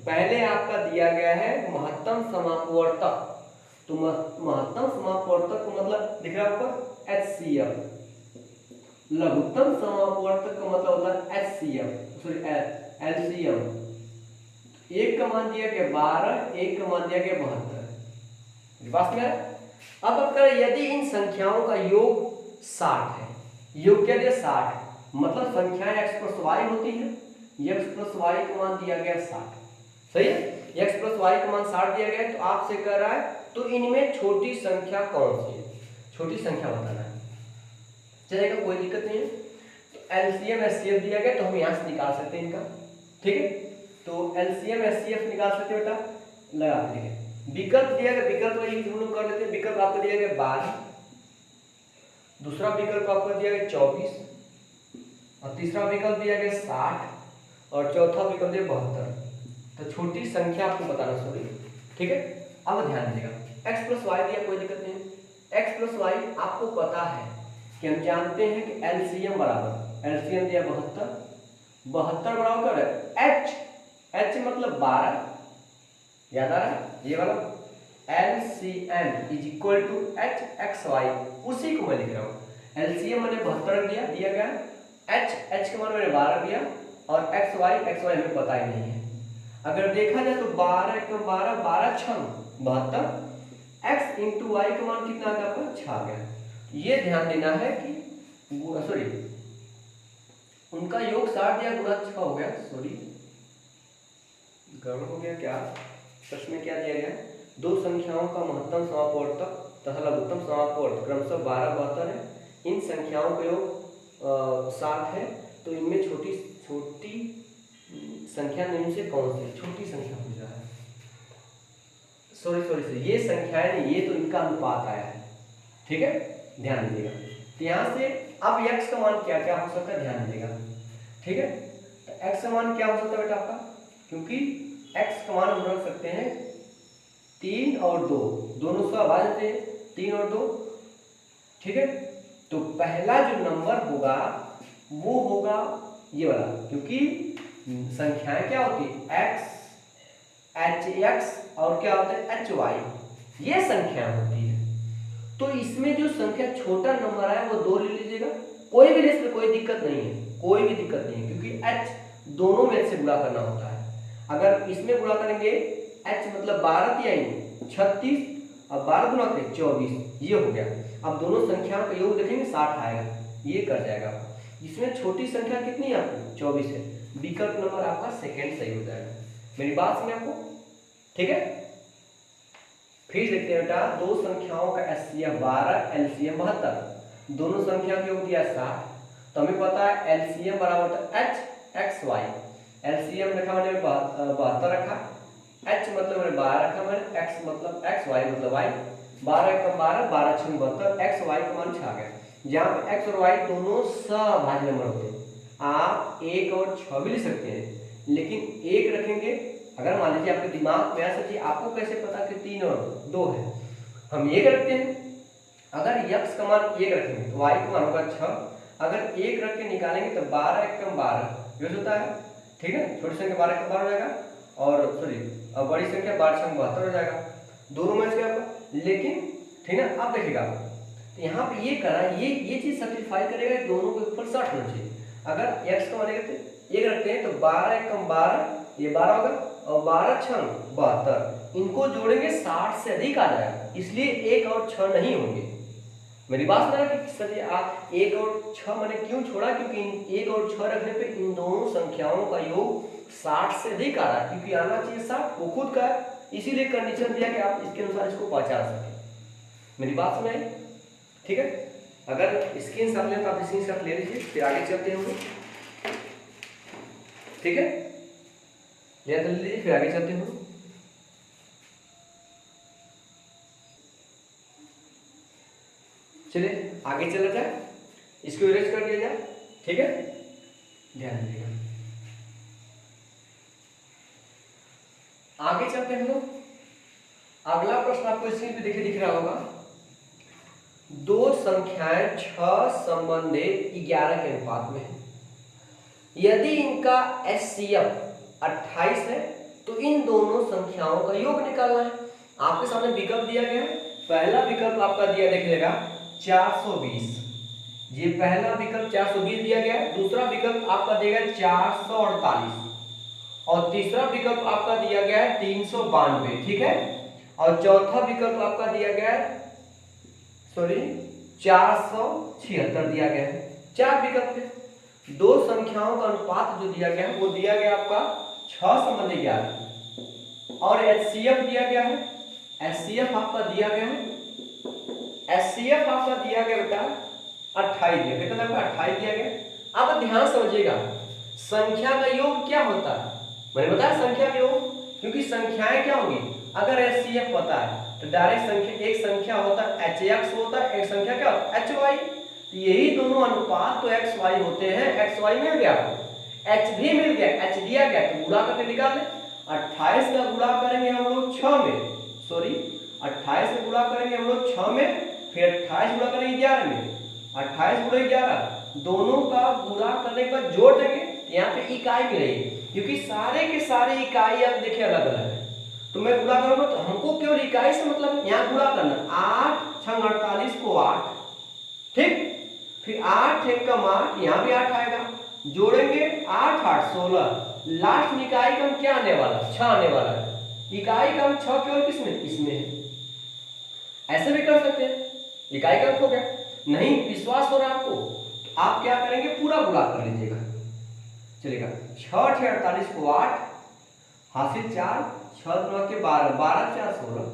पहले आपका दिया गया है महत्तम समापवर्तक, तो महत्तम समापवर्तक का मतलब दिख रहा है ऊपर HCF, लघुत्तम समापवर्तक का मतलब होता है LCM। एक का मान दिया गया 12, एक का मान दिया गया 72। बात में अब अगर यदि इन संख्याओं का योग 60 है, योग क्या दिया 60, मतलब संख्याएं x प्लस y होती है, x प्लस y का मान दिया गया 60, सही है। x प्लस y का मान 60 दिया गया है, तो आपसे कह रहा है तो इनमें छोटी संख्या कौन सी है, छोटी संख्या बताना है। चलेगा, कोई दिक्कत नहीं है। तो LCM HCF दिया गया, तो हम यहाँ से निकाल सकते हैं इनका, ठीक है। तो LCM HCF निकाल सकते हैं बेटा, लगा देंगे। विकल्प दिया गया, विकल्प हम लोग कर लेते हैं। विकल्प आपको दिया गया 12, दूसरा विकल्प आपको दिया गया 24, और तीसरा विकल्प दिया गया 60, और चौथा विकल्प दिया 72। तो छोटी संख्या आपको बताना सॉरी, ठीक है। अब ध्यान दीजिएगा, x प्लस वाई दिया, कोई दिक्कत नहीं है। x प्लस वाई आपको पता है कि हम जानते हैं कि LCM बराबर, LCM दिया 72, 72 बराबर h मतलब 12, याद आ रहा है ये वाला, LCM is equal to HXY, उसी को मैं लिख रहा हूँ। LCM मैंने 72 दिया गया, h का मान मैंने 12 दिया, और XY हमें पता ही नहीं है। अगर देखा जाए तो 12 एक 12, 12 6 72, x इंटू वाई का मान कितना आ गया आपका 6 आ गया। ये ध्यान देना है कि सॉरी उनका योग 60 दिया, गुणा 6 हो गया, सॉरी गड़बड़ हो गया क्या, प्रश्न में क्या दिया गया, दो संख्याओं का महत्तम समापवर्तक तथा लघुत्तम समापवर्तक क्रमशः 12 72 है, इन संख्याओं का योग 60 है, तो इनमें छोटी संख्या निम्न से कौन सी छोटी संख्या पूछ रहा है। सॉरी ये संख्याएं नहीं, ये तो इनका अनुपात आया है, ठीक है, ध्यान दीजिएगा। तो यहाँ से अब x का मान क्या क्या हो सकता है, ध्यान दीजिएगा, ठीक है। तो x का मान क्या हो सकता है बेटा आपका, क्योंकि x का मान हम रख सकते हैं 3 और 2, दोनों से भाज्य थे 3 और 2, ठीक है। तो पहला जो नंबर होगा वो होगा ये वाला, क्योंकि संख्याएं क्या होती है HX और क्या होता है HY, ये संख्या होती है। तो इसमें जो संख्या छोटा नंबर है वो 2 ले लीजिएगा, कोई भी ले सकते, कोई दिक्कत नहीं है, कोई भी दिक्कत नहीं है, क्योंकि h दोनों में से गुणा करना होता है। अगर इसमें गुणा करेंगे h मतलब 12 दिया 36, अब 12 गुणा करें 24, ये हो गया। अब दोनों संख्याओं का योग देखेंगे 60 आएगा, ये कर जाएगा। इसमें छोटी संख्या कितनी है आपकी 24 है, विकल्प नंबर आपका सेकंड सही हो जाएगा। मेरी बात सुनिए आपको, ठीक है। फिर देखते हैं बेटा, दो संख्याओं का HCF 12, LCM 72, दोनों संख्या का योग दिया 60, तो हमें पता है LCM बराबर होता है HXY, LCM रखा मैंने 72 रखा, H मतलब मैंने 12 रखा, मैंने X मतलब XY मतलब Y, 12 एक 12, 12 6 72, XY का मान 6 आ गया। जहाँ पे x और y दोनों सभाज्य नंबर होते हैं, आप 1 और 6 भी ले सकते हैं, लेकिन 1 रखेंगे। अगर मान लीजिए आपके दिमाग में ऐसा चीज, आपको कैसे पता कि 3 और 2 है, हम 1 रखते हैं। अगर x का मान 1 रखेंगे तो y का मान होगा 6, अगर 1 रख के निकालेंगे तो 12 1 12 यूज होता है, ठीक है। छोटी संख्या 12 1 12 हो जाएगा, और सॉरी अब बड़ी संख्या 12 6 72 हो जाएगा। दोनों में से आपका लेकिन ठीक है। अब देखिएगा तो यहाँ पे ये करा, ये चीज सेटिस्फाई करेगा, दोनों को इक्वल 60 होना चाहिए। अगर x का मान एक रखते हैं तो 12 एकम 12, ये 12 होगा, और 12 छंग 72, इनको जोड़ेंगे 60 से अधिक आ जाएगा, इसलिए 1 और 6 नहीं होंगे। मेरी बात सुना कि सर जी आप 1 और 6 मैंने क्यों छोड़ा, क्योंकि 1 और 6 रखने पे इन दोनों संख्याओं का योग 60 से अधिक आ रहा है, क्योंकि आना चाहिए 60, वो खुद का है, इसीलिए कंडीशन दिया कि आप इसके अनुसार इसको पहचान सकें। मेरी बात सुनाई, ठीक है। अगर स्क्रीनशॉट लें तो आप स्क्रीनशॉट ले लीजिए, फिर आगे चलते हैं, ठीक है, ले लीजिए, फिर आगे चलते हैं। चलिए आगे चला जाए, इसको इरेज कर दिया जाए, ठीक है, ध्यान दीजिएगा। आगे चलते हैं लोग। अगला प्रश्न आपको स्क्रीन पे दिख रहा होगा, दो संख्याएं 6 संबंधित 11 के अनुपात में है, यदि इनका एचसीएफ 28 है तो इन दोनों संख्याओं का योग निकालना है। आपके सामने विकल्प दिया गया है, पहला विकल्प आपका दिया देखिएगा 420, ये पहला विकल्प 420 दिया गया है, दूसरा विकल्प आपका देगा 448 और तीसरा विकल्प आपका दिया गया है 392, ठीक है, और चौथा विकल्प आपका दिया गया है 476 दिया गया है। 4 विकल्प है। दो संख्याओं का अनुपात जो दिया गया है वो दिया गया आपका 6 संबंधी 11 और एचसीएफ दिया गया है, एचसीएफ आपका दिया गया है, एचसीएफ आपका दिया गया बेटा 28 दिया, कितना आपका 28 दिया गया। अब ध्यान समझिएगा, संख्या का योग क्या होता है, मैंने बताया संख्या का योग, क्योंकि संख्याएं क्या होंगी, अगर एचसीएफ पता है तो डायरेक्ट संख्या, एक संख्या होता है एचएक्स होता है, एक संख्या क्या होता है एचवाई, तो यही दोनों अनुपात तो एक्स वाई होते हैं। एक्स वाई मिल गया आपको, एच भी मिल गया, एच दिया गया तो गुणा करके निकाल लें। 28 का गुणा करेंगे हम लोग 6 में, सॉरी 28 का गुणा करेंगे हम लोग 6 में, फिर 28 गुणा करेंगे 11 में, 28 गुणा 11 दोनों का गुणा करने के बाद जोड़ देंगे, यहाँ पे इकाई मिलेगी, क्योंकि सारे के सारे इकाई आप देखिए अलग अलग है, तो मैं गुणा करूंगा तो हमको केवल इकाई से मतलब यहाँ गुणा करना, 8 छंग 48 को 8, ठीक, फिर 8 एकम 8, यहाँ भी 8 आएगा, जोड़ेंगे 8 8 16, लास्ट में इकाई का क्या आने वाला 6 आने वाला है, इकाई का 6 केवल किसमें, इसमें है। ऐसे भी कर सकते हैं, इकाई का हो गया, नहीं विश्वास हो रहा है आपको तो आप क्या करेंगे पूरा गुणा कर लीजिएगा, चलेगा 6 48 को 8 हासिल 4, 6 गुणा के 12, 12 4 16,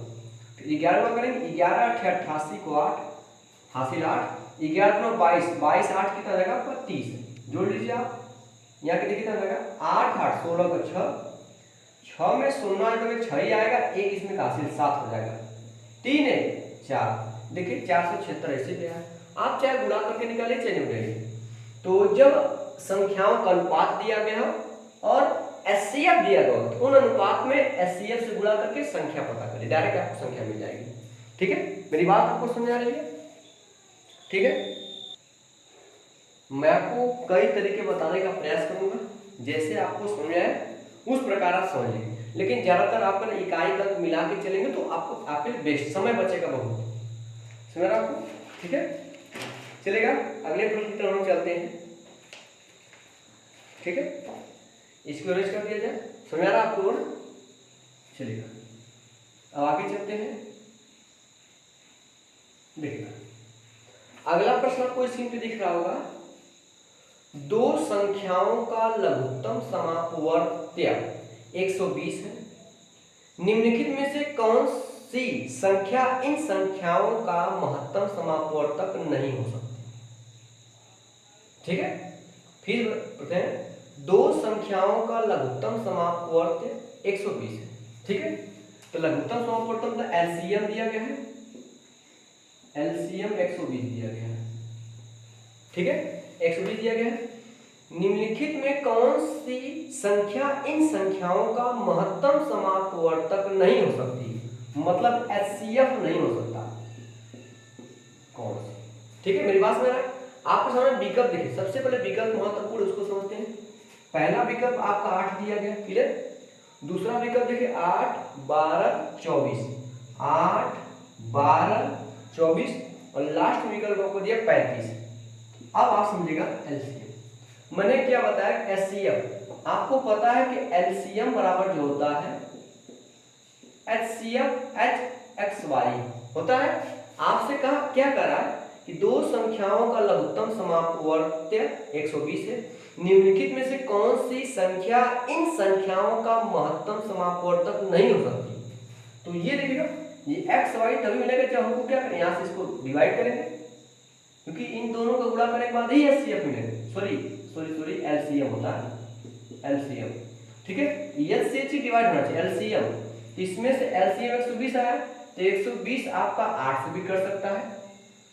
फिर 11 गुणा करेंगे 11 8 88 को 8 हासिल 8, 11 गुणा 22, 22 8 कितना जाएगा आपका 30, जोड़ लीजिए आप, यहाँ के कितना जाएगा 8 8 16 का 6 में 0 आएगा 6 ही आएगा, एक इसमें का हासिल 7 हो जाएगा, 3 है 4, देखिए 476 ऐसे गया। आप चाहे गुणा करके निकालिए चाहे निकालिए, तो जब संख्याओं का अनुपात दिया गया और एचसीएफ दिया गया तो उन अनुपात में एचसीएफ से गुणा करके संख्या पता करिए, डायरेक्ट आपको संख्या मिल जाएगी, ठीक है। मेरी बात आपको समझ आ रही है, ठीक है। मैं आपको कई तरीके बताने का प्रयास करूंगा, जैसे आपको समझ आए उस प्रकार आप समझ लेंगे, लेकिन ज्यादातर आप इकाई तक मिला के चलेंगे तो आपको आपके बेस्ट समय बचेगा बहुत, समझ रहा आपको, ठीक है। चलेगा अगले प्रश्न की तरफ हम चलते हैं, ठीक है, इसको अरेंज कर दिया जाए, समझ रहा आपको ना, चलेगा। अब आगे चलते हैं, देखिएगा अगला प्रश्न आपको स्क्रीन पे दिख रहा होगा, दो संख्याओं का लघुत्तम समापवर्त्य 120 है, निम्नलिखित में से कौन सी संख्या इन संख्याओं का महत्तम समापवर्तक नहीं हो सकती, ठीक है। फिर कहते हैं दो संख्याओं का लघुत्तम समापवर्त्य 120 है, ठीक है, तो लघुत्तम समापवर्तक मतलब एलसीएम दिया गया है, एलसीएम 120 दिया गया है, ठीक है, 120 दिया गया है। निम्नलिखित में कौन सी संख्या इन संख्याओं का महत्तम समापवर्तक नहीं हो सकती, मतलब एचसीएफ नहीं हो सकता, कौन सी, ठीक है। मेरी बात समझ रहा है, आपके सामने विकल्प देखिए, सबसे पहले विकल्प महत्वपूर्ण उसको समझते हैं। पहला विकल्प आपका 8 दिया गया, क्लियर। दूसरा विकल्प देखिए 8 12 24, 8 12, 24 और लास्ट विकल्प आपको दिया 35। अब आप समझिएगा एलसीएम। मैंने क्या बताया, एचसीएफ। आपको पता है कि एलसीएम बराबर जो होता है एचसीएफ एच एक्स वाई होता है। आपसे कहा क्या करा है कि दो संख्याओं का लघुत्तम समापवर्त्य 120 है, निम्नलिखित में से कौन सी संख्या इन संख्याओं का महत्तम समापवर्तक नहीं हो सकती। तो ये देखिएगा, ये एक्स वाई तभी मिलेगा जब हमको क्या करें, यहाँ से इसको डिवाइड करेंगे, क्योंकि इन दोनों का गुणा करने के बाद ही एचसीएफ मिलेगा। सॉरी एलसीएम होता है, एलसीएम। ठीक है, एच से एच डिवाइड होना चाहिए एलसीएम। इसमें से एलसीएम 120 आया, तो 120 आपका 8 से भी कर सकता है,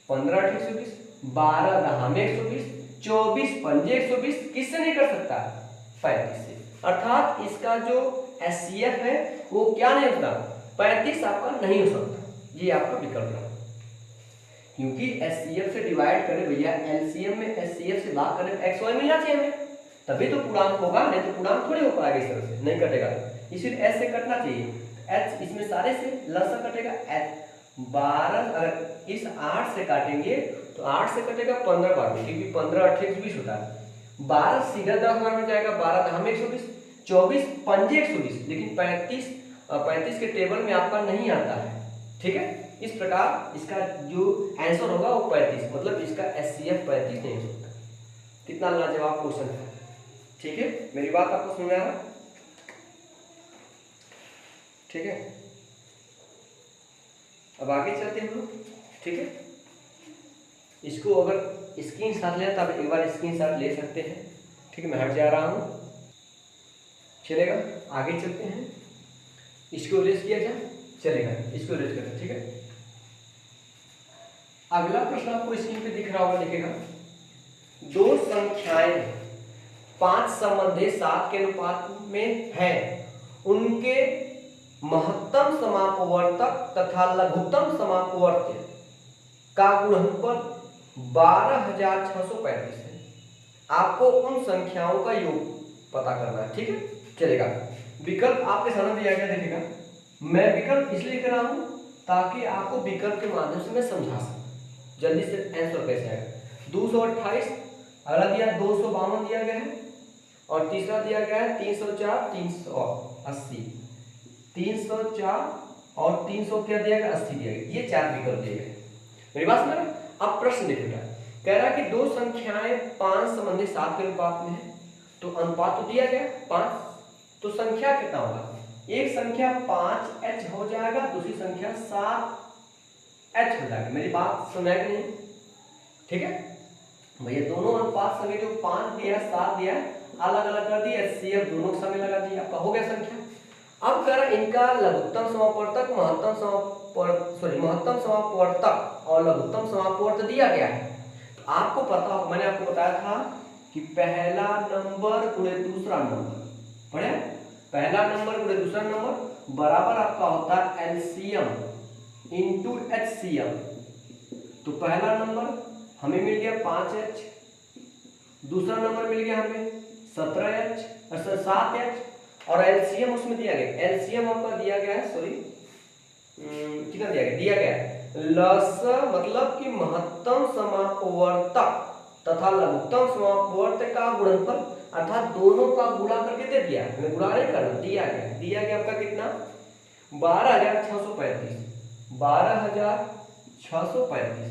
15 8 120, 12 10 में 120, 24 पंजे 120, किससे नहीं कर सकता, 35 से। अर्थात इसका जो एचसीएफ है वो क्या नहीं होता, 35 आपका नहीं हो सकता। ये आपका विकल्प है, क्योंकि एचसीएफ से डिवाइड करें भैया, एलसीएम में एचसीएफ से भाग करें, एक्स वाई मिलना चाहिए हमें, तभी तो पूर्णांक होगा, नहीं तो पूर्णांक थोड़ी हो पाएगा, इस तरह से नहीं कटेगा। इसलिए एच से कटना चाहिए, एच इसमें सारे से लसा कटेगा, एच 12 अगर इस 8 से काटेंगे तो 8 से कटेगा 15 बार में, क्योंकि 15 8 120 होता है, 12 सीधा 10 बार में जाएगा, 12 10 में 120, 24 पंजे 120, लेकिन 35 के टेबल में आपका नहीं आता है। ठीक है, इस प्रकार इसका जो आंसर होगा वो 35, मतलब इसका एचसीएफ 35 नहीं हो सकता। कितना लाजवाब क्वेश्चन है। ठीक है, मेरी बात आपको समझ में आ रहा है? ठीक है, अब आगे चलते हैं हम लोग। ठीक है, इसको अगर स्क्रीनशॉट लें तो आप एक बार स्क्रीनशॉट ले सकते हैं। ठीक है, मैं हट जा रहा हूँ, चलेगा। आगे चलते हैं, इसको इरेज किया जाए, चलेगा, इसको इरेज करते हैं। ठीक है, अगला प्रश्न आपको स्क्रीन पे दिख रहा होगा, लिखेगा दो संख्याएं 5:7 के अनुपात में है, उनके महत्तम समापवर्तक तथा लघुत्तम समापवर्त्य का गुणनफल 12,635 है। आपको उन संख्याओं का योग पता करना है। ठीक है, चलेगा। विकल्प आपके सामने दिया गया, देखिएगा। मैं विकल्प इसलिए लिख रहा हूं ताकि आपको विकल्प के माध्यम से मैं समझा सकूं जल्दी से आंसर कैसे आएगा। 228, अगला दिया 252 दिया गया है, और तीसरा दिया गया है 304 380, 304 और 300 क्या दिया गया, 80 दिया गया। ये 4 विकल्प दिए गए। मेरी बात समझ रहे? अब प्रश्न देखिएगा, कह रहा है कि दो संख्याएं 5:7 के अनुपात में है, तो अनुपात तो दिया गया 5, तो संख्या कितना होगा, एक संख्या 5h हो जाएगा, दूसरी संख्या 7h हो जाएगा। मेरी बात समझ में नहीं? ठीक है भैया, दोनों अनुपात संख्या जो 5 दिया 7 दिया अलग अलग कर दिया, एचसीएफ दोनों समय लगा दिया, आपका हो गया संख्या। अब कर इनका लघुत्तम समापवर्तक महत्तम समापवर्तक और लघुत्तम समापवर्तक दिया गया है। तो आपको पता हो, मैंने आपको बताया था कि पहला नंबर गुणे दूसरा नंबर, पढ़े, पहला नंबर गुणे दूसरा नंबर बराबर आपका होता है एलसीएम इंटू एचसीएम। तो पहला नंबर हमें मिल गया 5h, दूसरा नंबर मिल गया हमें 17h 7h, और एलसीएम उसमें दिया गया, एलसीएम आपका दिया गया है, सॉरी कितना दिया गया, दिया गया लस मतलब कि महत्तम समापवर्तक तथा लघुत्तम समापवर्तक का गुणनफल, अर्थात दोनों का गुणा करके दे दिया, हमें गुणा नहीं करना, दिया गया आपका कितना 12,635, 12,635।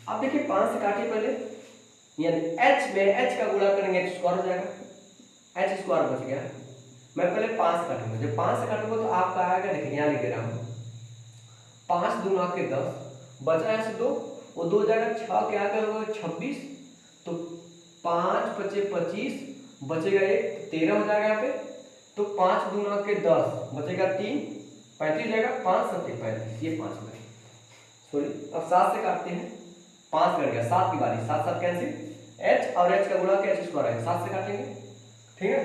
अब देखिए 5 से काटिए पहले, यानी h में h का गुणा करेंगे तो स्क्वायर हो जाएगा, h स्क्वायर बच गया। मैं पहले 5 काटूंगा, जब 5 से काटूंगा तो आपका आएगा, देखिए यहाँ लिख रहा हूँ 5 दूना के 10, बचा है 2, वो 2 जाएगा 6 के आगे होगा 26, तो 5 पचे 25, बचेगा 1 13 हो जाएगा यहाँ पे, तो 5 दूना के 10 बचेगा 3 35 जाएगा, 5 7 35, ये 5 में सॉरी। अब 7 से काटते हैं, 5 कट गया, 7 की बारी, 7 7 कैंसिल, h और h का गुणा के h स्क्वायर है, 7 से काटेंगे, ठीक है,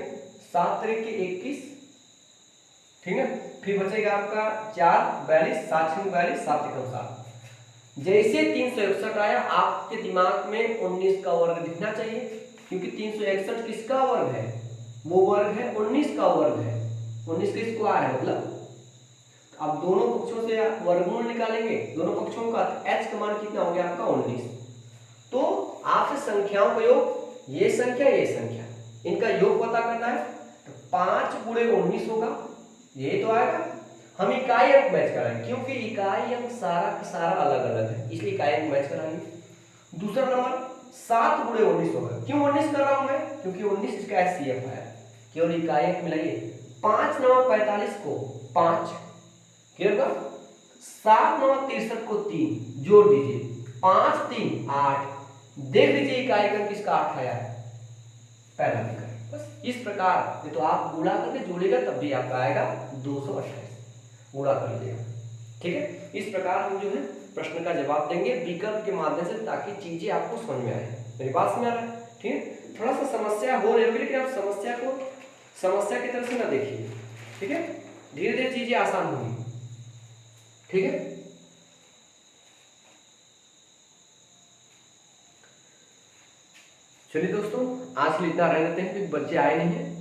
7 तरीके 21, ठीक है, फिर बचेगा आपका 4 42, 7 6 42, 7 एकम 7। जैसे 361 आया आपके दिमाग में 19 का वर्ग दिखना चाहिए, क्योंकि 361 किसका वर्ग है, वो वर्ग है 19 का वर्ग है, 19 का स्क्वायर है मतलब। अब दोनों पक्षों से आप वर्गमूल निकालेंगे दोनों पक्षों का, h का मान कितना हो गया आपका 19। तो आपसे संख्याओं का योग, ये संख्या इनका योग पता करना है। तो 5 गुणे 19 होगा, यही तो आएगा। हम इकाई अंक मैच कराएंगे क्योंकि इकाई अंक सारा का सारा अलग अलग है, इसलिए इकाई अंक मैच कराएंगे। दूसरा नंबर 7 गुणे 19 होगा। क्यों 19 कर रहा हूं मैं? क्योंकि 19 इसका एचसीएफ है, केवल इकाई अंक मिलाइए। 5 9 45 को 5 क्लियर का, 7 9 63 को 3 जोड़ दीजिए, 5 3 8। देख लीजिए इकाई अंक किसका 8 आया है, पहला विकल्प। बस इस प्रकार, नहीं तो आप गुणा करके जोड़ेगा तब भी आपका आएगा 228, गुणा कर लीजिएगा। ठीक है, इस प्रकार हम जो है प्रश्न का जवाब देंगे विकल्प के माध्यम से, ताकि चीजें आपको समझ में आए। मेरी बात समझ आ रहा है? ठीक है, थोड़ा सा समस्या हो रही होगी लेकिन आप समस्या को समस्या की तरफ से ना देखिए। ठीक है, धीरे धीरे चीजें आसान होंगी। ठीक है, चलिए दोस्तों, आज के लिए इतना रह देते हैं क्योंकि बच्चे आए नहीं हैं।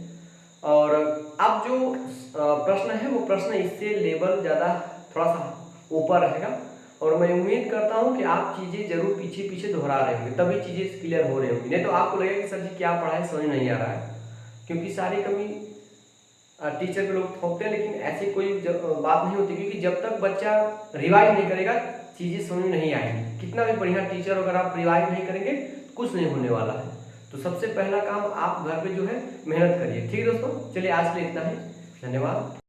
और अब जो प्रश्न है वो प्रश्न इससे लेवल ज़्यादा थोड़ा सा ऊपर रहेगा, और मैं उम्मीद करता हूँ कि आप चीज़ें जरूर पीछे पीछे दोहरा रहे होंगे, तभी चीज़ें क्लियर हो रही होंगी। नहीं तो आपको लगेगा कि सर जी क्या पढ़ाई समझ नहीं आ रहा है, क्योंकि सारी कमी टीचर के लोग थोपते हैं, लेकिन ऐसी कोई बात नहीं होती, क्योंकि जब तक बच्चा रिवाइज नहीं करेगा चीज़ें समझ में नहीं आएंगी। कितना भी बढ़िया टीचर अगर आप रिवाइज नहीं करेंगे कुछ नहीं होने वाला है। तो सबसे पहला काम आप घर पे जो है मेहनत करिए। ठीक है दोस्तों, चलिए आज के लिए इतना ही, धन्यवाद।